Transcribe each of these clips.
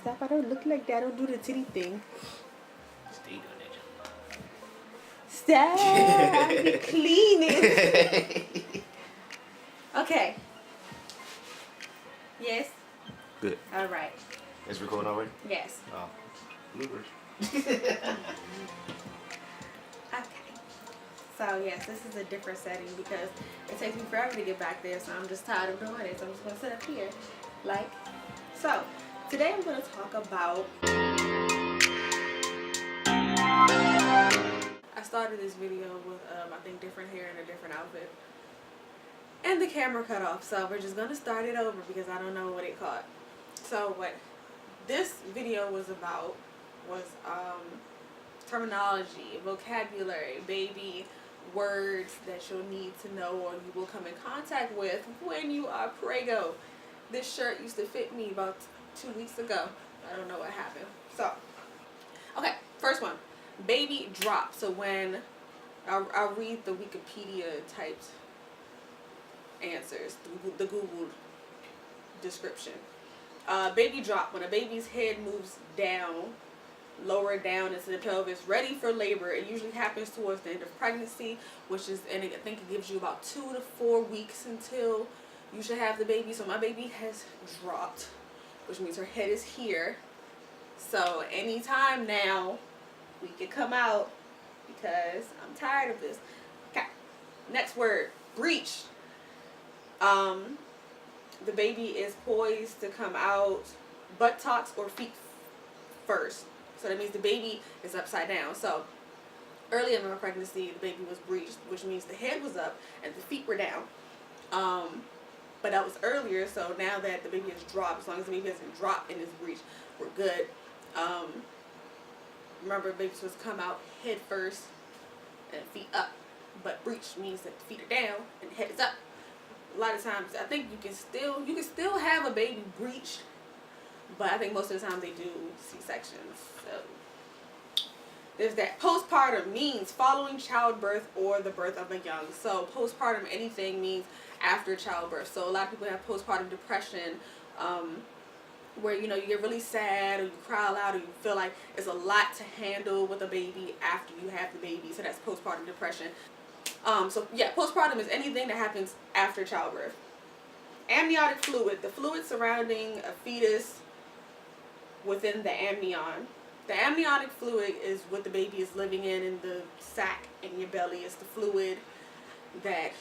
Stop, I don't look like that. I don't do the titty thing. Stay doing that. Stop, I be cleaning. Okay. Yes? Good. All right. It's recording already? Yes. Oh. Bloopers. Okay. So, yes, this is a different setting because it takes me forever to get back there, so I'm just tired of doing it. So I'm just going to sit up here like so. Today I'm going to talk about... I started this video with, I think, different hair and a different outfit. And the camera cut off, so we're just going to start it over because I don't know what it caught. So what this video was about was terminology, vocabulary, baby words that you'll need to know or you will come in contact with when you are prego. This shirt used to fit me about 2 weeks ago. I don't know what happened. So, okay, first one, baby drop. So when I'll read the Wikipedia typed answers, the Google description. Baby drop, when a baby's head moves down, lower down into the pelvis, ready for labor. It usually happens towards the end of pregnancy, which is, and I think it gives you about 2 to 4 weeks until you should have the baby. So my baby has dropped, which means her head is here. So anytime now, we can come out because I'm tired of this. Okay, next word, breech. The baby is poised to come out buttocks or feet first. So that means the baby is upside down. So early in my pregnancy, the baby was breeched, which means the head was up and the feet were down. But that was earlier, so now that the baby has dropped, as long as the baby hasn't dropped in this breech, we're good. Remember, babies supposed to come out head first and feet up. But breech means that the feet are down and the head is up. A lot of times, I think you can still have a baby breeched, but I think most of the time they do C-sections. So there's that. Postpartum means following childbirth or the birth of a young. So postpartum, anything means after childbirth. So a lot of people have postpartum depression, where you get really sad or you cry out or you feel like it's a lot to handle with a baby after you have the baby. So that's postpartum depression. So yeah, postpartum is anything that happens after childbirth. Amniotic fluid, the fluid surrounding a fetus within the amnion. The amniotic fluid is what the baby is living in the sac in your belly. It's the fluid that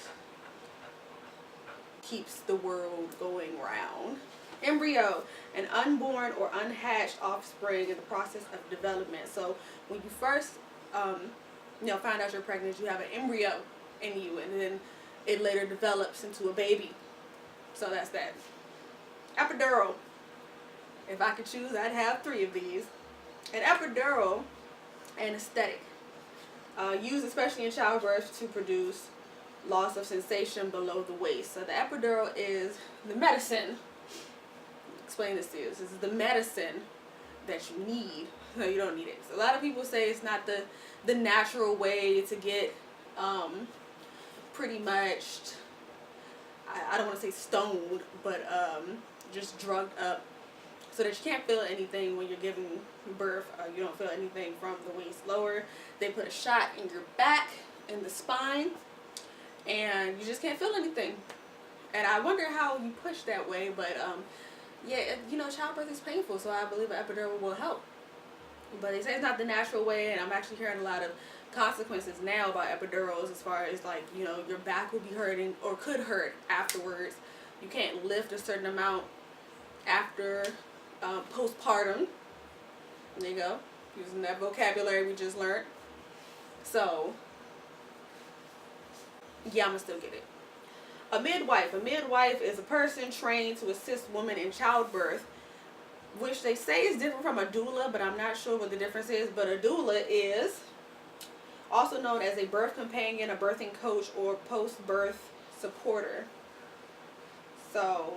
keeps the world going round. Embryo, an unborn or unhatched offspring in the process of development. So when you first find out you're pregnant, you have an embryo in you, and then it later develops into a baby. So that's that. Epidural. If I could choose, I'd have 3 of these. An epidural anesthetic, used especially in childbirth to produce loss of sensation below the waist. So the epidural is the medicine. Explain this to you. This is the medicine that you need. No, you don't need it. So a lot of people say it's not the natural way to get pretty much, I don't want to say stoned, but just drugged up so that you can't feel anything when you're giving birth. You don't feel anything from the waist lower. They put a shot in your back, in the spine, and you just can't feel anything. And I wonder how you push that way, but yeah, childbirth is painful, so I believe an epidural will help. But they say it's not the natural way, and I'm actually hearing a lot of consequences now about epidurals, as far as like, your back will be hurting or could hurt afterwards. You can't lift a certain amount after postpartum. There you go, using that vocabulary we just learned. So yeah, I'm gonna still get it. A midwife. A midwife is a person trained to assist women in childbirth, which they say is different from a doula, but I'm not sure what the difference is. But a doula is also known as a birth companion, a birthing coach, or post-birth supporter. So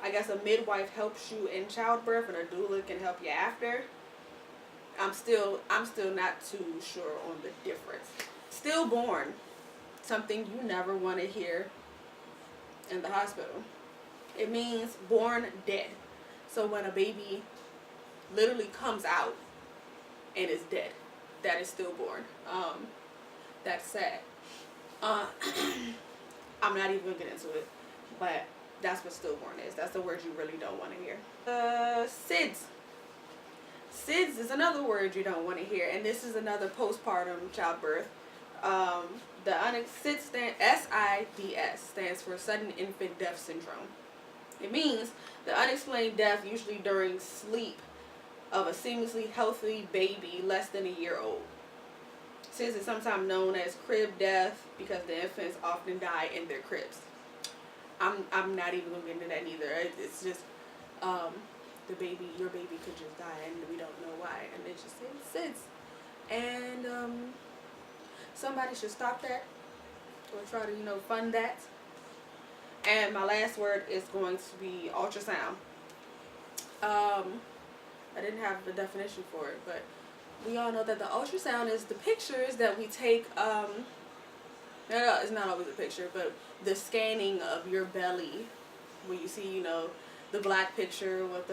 I guess a midwife helps you in childbirth and a doula can help you after. I'm still not too sure on the difference. Stillborn, something you never want to hear in the hospital. It means born dead. So when a baby literally comes out and is dead. That is stillborn. That's sad. I'm not even gonna get into it, but that's what stillborn is. That's the word you really don't want to hear. SIDS. SIDS is another word you don't want to hear, and this is another postpartum childbirth. SIDS stands for sudden infant death syndrome. It means the unexplained death, usually during sleep, of a seemingly healthy baby less than a year old. SIDS is sometimes known as crib death because the infants often die in their cribs. I'm not even gonna get into that either. It's just your baby could just die and we don't know why, and it just SIDS. And somebody should stop that or try to fund that. And my last word is going to be ultrasound. I didn't have the definition for it, but we all know that the ultrasound is the pictures that we take. No, it's not always a picture, but the scanning of your belly, where you see, the black picture with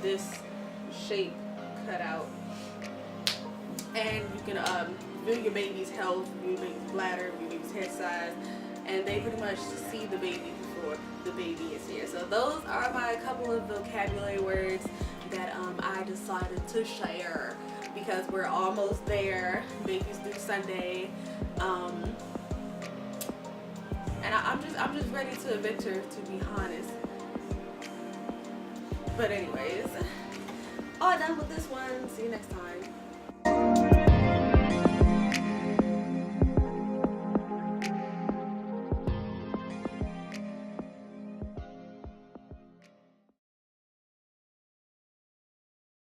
this shape cut out, and you can view your baby's health, view your baby's bladder, view your baby's head size, and they pretty much see the baby before the baby is here. So those are my couple of vocabulary words that I decided to share because we're almost there. Baby's due Sunday, and I'm just ready to evict her, to be honest. But anyways, all done with this one. See you next time.